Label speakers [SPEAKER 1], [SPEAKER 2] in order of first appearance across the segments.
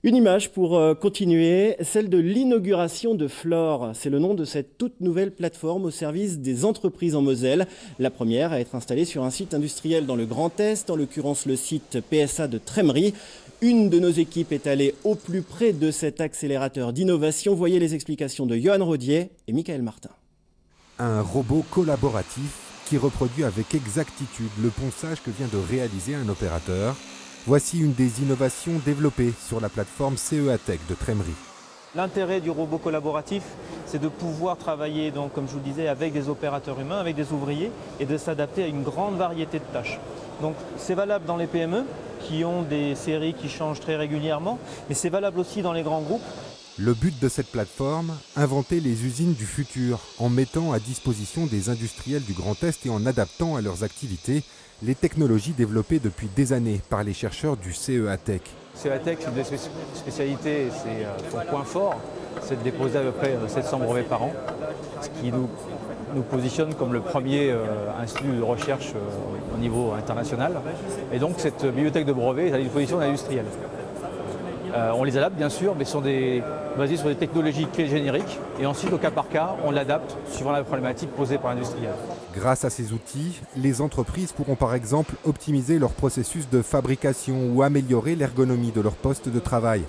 [SPEAKER 1] Une image pour continuer, celle de l'inauguration de Flore. C'est le nom de cette toute nouvelle plateforme au service des entreprises en Moselle. La première à être installée sur un site industriel dans le Grand Est, en l'occurrence le site PSA de Trémery. Une de nos équipes est allée au plus près de cet accélérateur d'innovation. Voyez les explications de Johan Rodier et Michael Martin.
[SPEAKER 2] Un robot collaboratif qui reproduit avec exactitude le ponçage que vient de réaliser un opérateur. Voici une des innovations développées sur la plateforme CEATech de Trémery.
[SPEAKER 3] L'intérêt du robot collaboratif, c'est de pouvoir travailler, donc, comme je vous le disais, avec des opérateurs humains, avec des ouvriers, et de s'adapter à une grande variété de tâches. Donc c'est valable dans les PME, qui ont des séries qui changent très régulièrement, mais c'est valable aussi dans les grands groupes.
[SPEAKER 2] Le but de cette plateforme, inventer les usines du futur, en mettant à disposition des industriels du Grand Est et en adaptant à leurs activités les technologies développées depuis des années par les chercheurs du CEATech.
[SPEAKER 3] CEATech, c'est une des spécialités, c'est son point fort, c'est de déposer à peu près 700 brevets par an, ce qui nous positionne comme le premier institut de recherche au niveau international. Et donc cette bibliothèque de brevets est à disposition d'industriels. On les adapte bien sûr, mais sont basés sur des technologies clés génériques. Et ensuite, au cas par cas, on l'adapte suivant la problématique posée par l'industriel.
[SPEAKER 2] Grâce à ces outils, les entreprises pourront par exemple optimiser leur processus de fabrication ou améliorer l'ergonomie de leur poste de travail.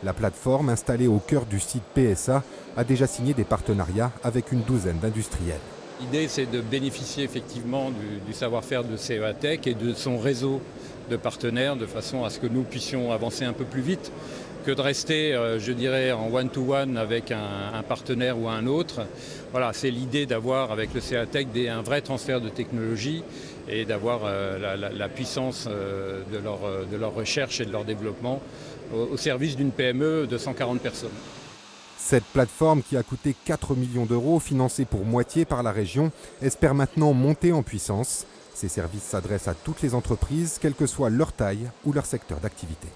[SPEAKER 2] La plateforme, installée au cœur du site PSA, a déjà signé des partenariats avec une douzaine d'industriels.
[SPEAKER 4] L'idée, c'est de bénéficier effectivement du savoir-faire de CEATech et de son réseau de partenaires, de façon à ce que nous puissions avancer un peu plus vite que de rester, je dirais, en one-to-one avec un partenaire ou un autre. Voilà, c'est l'idée d'avoir avec le CEATech un vrai transfert de technologie et d'avoir la puissance de leur recherche et de leur développement au service d'une PME de 140 personnes.
[SPEAKER 2] Cette plateforme qui a coûté 4 millions d'euros, financée pour moitié par la région, espère maintenant monter en puissance. Ces services s'adressent à toutes les entreprises, quelle que soit leur taille ou leur secteur d'activité.